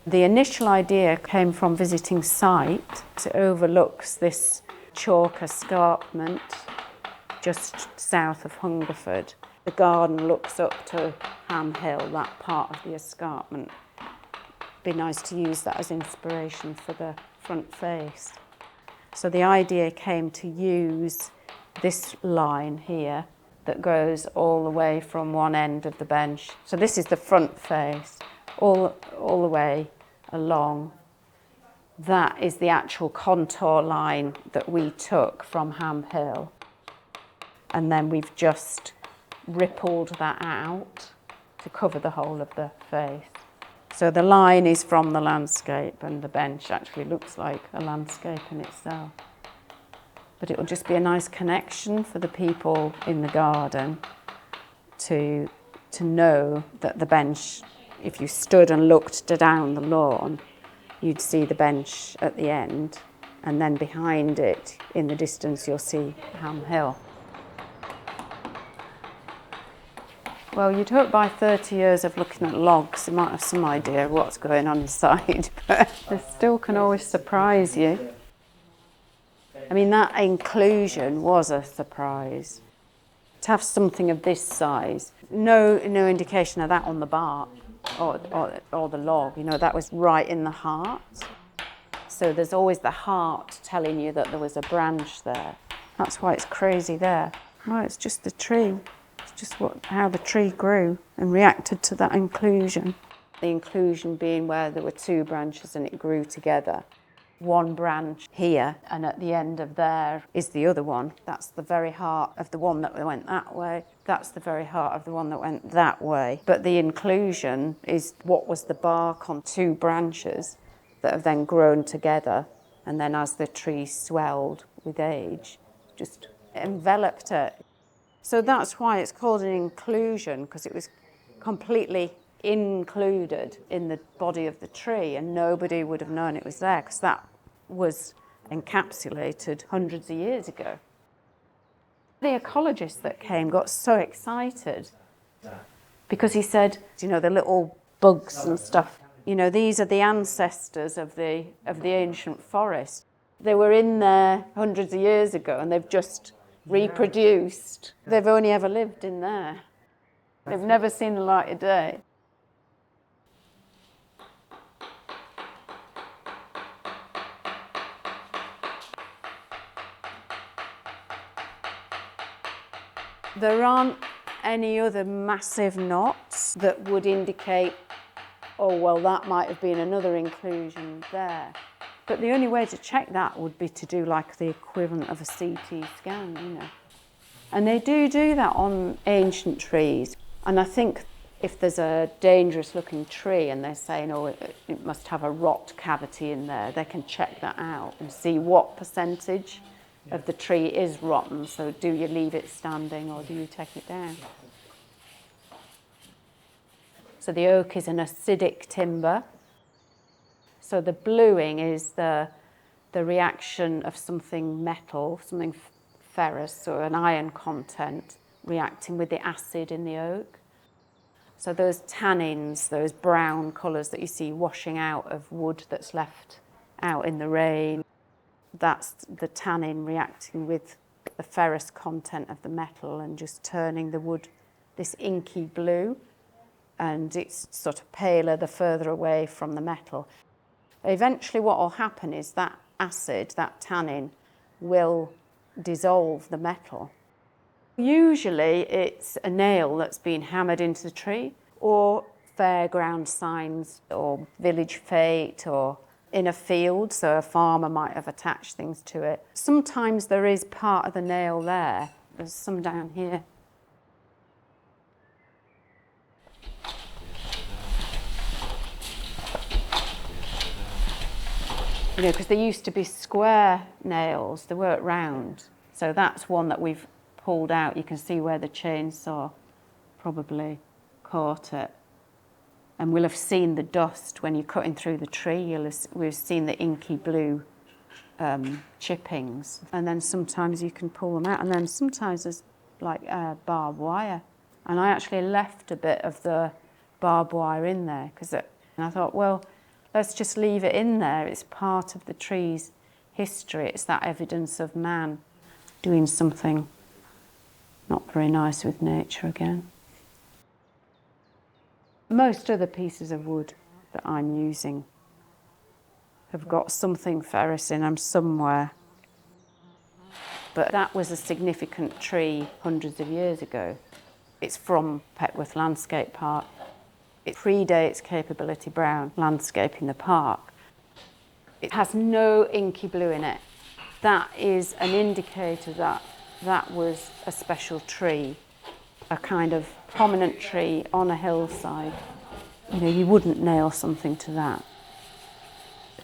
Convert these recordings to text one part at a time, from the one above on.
The initial idea came from visiting site. It overlooks this chalk escarpment just south of Hungerford. The garden looks up to Ham Hill, that part of the escarpment. It'd be nice to use that as inspiration for the front face. So the idea came to use this line here that goes all the way from one end of the bench. So this is the front face, all the way along. That is the actual contour line that we took from Ham Hill. And then we've just rippled that out to cover the whole of the face. So the line is from the landscape, and the bench actually looks like a landscape in itself. But it will just be a nice connection for the people in the garden to know that the bench, if you stood and looked down the lawn, you'd see the bench at the end, and then behind it, in the distance, you'll see Ham Hill. Well, you'd hope by 30 years of looking at logs, you might have some idea of what's going on inside, but they still can always surprise you. I mean, that inclusion was a surprise. To have something of this size, no indication of that on the bark or the log, you know, that was right in the heart. So there's always the heart telling you that there was a branch there. That's why it's crazy there. Oh, it's just the tree. It's just how the tree grew and reacted to that inclusion. The inclusion being where there were two branches and it grew together. One branch here, and at the end of there is the other one. That's the very heart of the one that went that way. That's the very heart of the one that went that way. But the inclusion is what was the bark on two branches that have then grown together, and then as the tree swelled with age, just enveloped it. So that's why it's called an inclusion, because it was completely included in the body of the tree, and nobody would have known it was there, because that was encapsulated hundreds of years ago. The ecologist that came got so excited because he said, you know, the little bugs and stuff, you know, these are the ancestors of the ancient forest. They were in there hundreds of years ago and they've just reproduced. They've only ever lived in there. They've never seen the light of day. There aren't any other massive knots that would indicate, oh, well, that might have been another inclusion there. But the only way to check that would be to do like the equivalent of a CT scan, you know. And they do that on ancient trees. And I think if there's a dangerous looking tree and they're saying, oh, it must have a rot cavity in there, they can check that out and see what percentage of the tree is rotten. So do you leave it standing or do you take it down? So the oak is an acidic timber. So the bluing is the reaction of something metal, something ferrous or an iron content reacting with the acid in the oak. So those tannins, those brown colours that you see washing out of wood that's left out in the rain, that's the tannin reacting with the ferrous content of the metal and just turning the wood this inky blue, and it's sort of paler the further away from the metal. Eventually what will happen is that acid, that tannin, will dissolve the metal. Usually it's a nail that's been hammered into the tree, or fairground signs, or village fete, or in a field, so a farmer might have attached things to it. Sometimes there is part of the nail there. There's some down here. You know, because there used to be square nails, they weren't round. So that's one that we've pulled out. You can see where the chainsaw probably caught it. And we'll have seen the dust when you're cutting through the tree. We've seen the inky blue chippings. And then sometimes you can pull them out. And then sometimes there's like barbed wire. And I actually left a bit of the barbed wire in there. And I thought, well, let's just leave it in there. It's part of the tree's history. It's that evidence of man doing something not very nice with nature again. Most other pieces of wood that I'm using have got something ferrous in them somewhere. But that was a significant tree hundreds of years ago. It's from Petworth Landscape Park. It predates Capability Brown landscaping the park. It has no inky blue in it. That is an indicator that that was a special tree, a kind of prominent tree on a hillside. You know, you wouldn't nail something to that.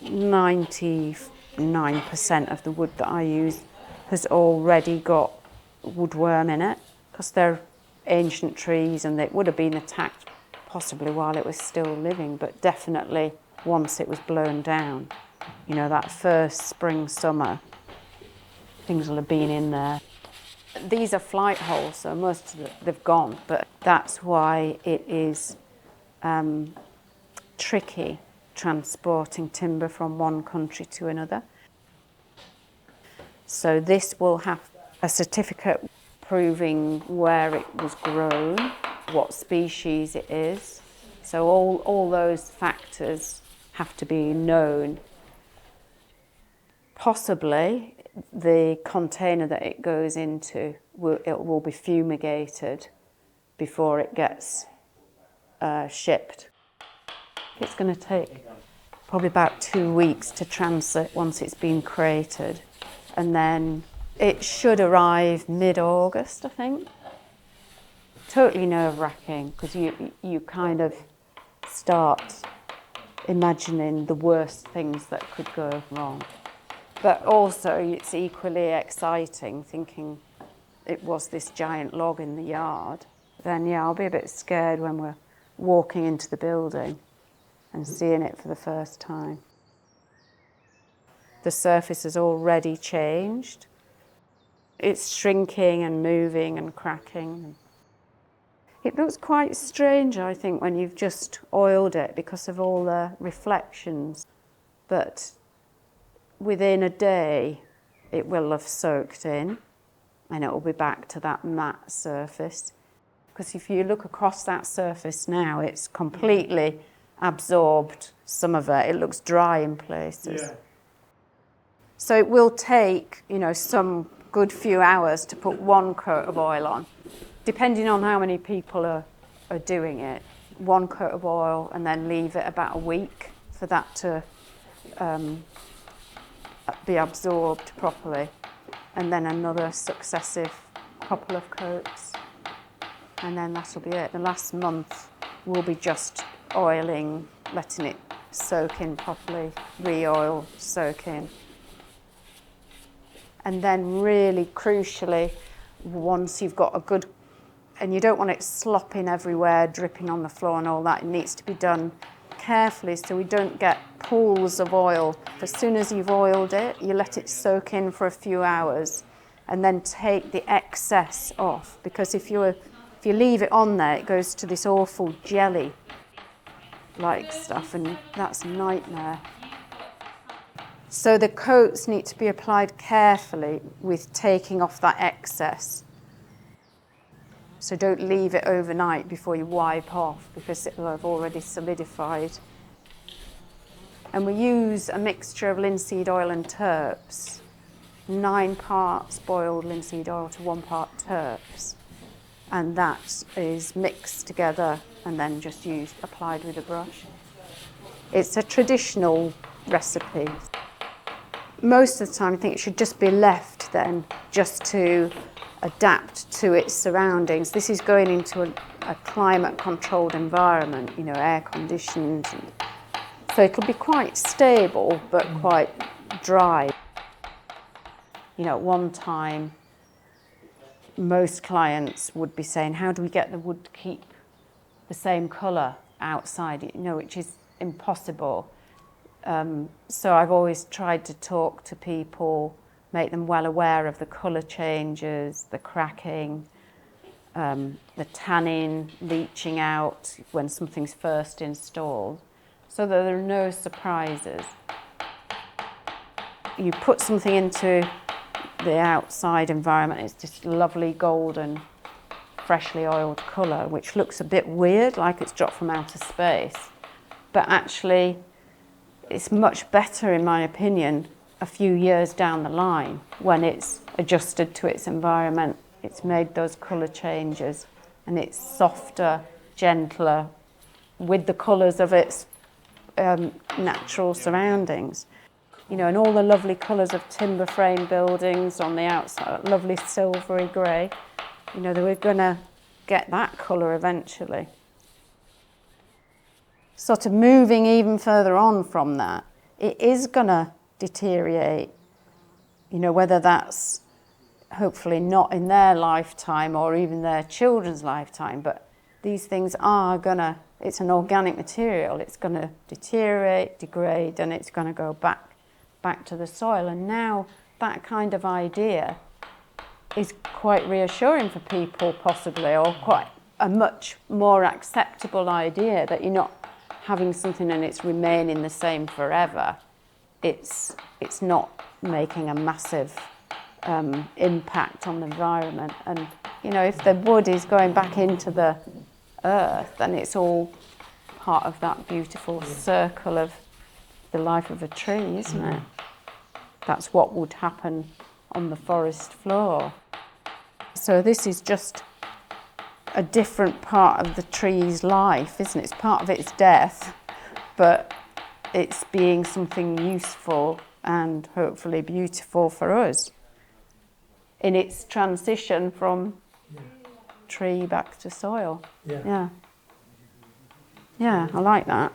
99% of the wood that I use has already got woodworm in it, because they're ancient trees and it would have been attacked possibly while it was still living, but definitely once it was blown down. You know, that first spring, summer, things will have been in there. These are flight holes, so most of them, they've gone, but that's why it is tricky transporting timber from one country to another. So this will have a certificate proving where it was grown, what species it is. So all those factors have to be known. Possibly the container that it goes into will be fumigated before it gets shipped. It's going to take probably about 2 weeks to transit once it's been crated, and then it should arrive mid-August, I think. Totally nerve-wracking, because you kind of start imagining the worst things that could go wrong. But also it's equally exciting thinking it was this giant log in the yard. Then yeah, I'll be a bit scared when we're walking into the building and seeing it for the first time. The surface has already changed. It's shrinking and moving and cracking. It looks quite strange, I think, when you've just oiled it because of all the reflections. But within a day, it will have soaked in and it will be back to that matte surface. Because if you look across that surface now, it's completely absorbed some of it. It looks dry in places. Yeah. So it will take, you know, some good few hours to put one coat of oil on, depending on how many people are doing it. One coat of oil and then leave it about a week for that to be absorbed properly, and then another successive couple of coats, and then that'll be it. The last month will be just oiling, letting it soak in properly, re-oil, soak in. And then really crucially, once you've got a good, and you don't want it slopping everywhere, dripping on the floor and all that, it needs to be done carefully so we don't get pools of oil. As soon as you've oiled it, you let it soak in for a few hours and then take the excess off, because if you leave it on there, it goes to this awful jelly like stuff, and that's a nightmare. So the coats need to be applied carefully with taking off that excess. So don't leave it overnight before you wipe off, because it will have already solidified. And we use a mixture of linseed oil and terps, 9 parts boiled linseed oil to 1 part terps. And that is mixed together and then just applied with a brush. It's a traditional recipe. Most of the time I think it should just be left then, just to adapt to its surroundings. This is going into a climate-controlled environment, you know, air-conditioned. So it'll be quite stable, but quite dry. You know, at one time, most clients would be saying, how do we get the wood to keep the same colour outside? You know, which is impossible. So I've always tried to talk to people, make them well aware of the colour changes, the cracking, the tannin leaching out when something's first installed. so that there are no surprises. You put something into the outside environment, it's just lovely golden, freshly oiled colour, which looks a bit weird, like it's dropped from outer space. But actually, it's much better, in my opinion, a few years down the line when it's adjusted to its environment. It's made those colour changes and it's softer, gentler, with the colours of its natural surroundings. You know, and all the lovely colours of timber frame buildings on the outside, lovely silvery grey, you know, we're going to get that colour eventually. Sort of moving even further on from that, it is going to deteriorate, you know, whether that's hopefully not in their lifetime or even their children's lifetime, but these things are going to, it's an organic material, it's going to deteriorate, degrade, and it's going to go back to the soil. And now that kind of idea is quite reassuring for people, possibly, or quite a much more acceptable idea that you're not having something and it's remaining the same forever. It's not making a massive impact on the environment. And you know, if the wood is going back into the earth, then it's all part of that beautiful circle of the life of a tree, isn't it? That's what would happen on the forest floor. So this is just a different part of the tree's life, isn't it? It's part of its death, but it's being something useful and hopefully beautiful for us in its transition from tree back to soil. Yeah, I like that.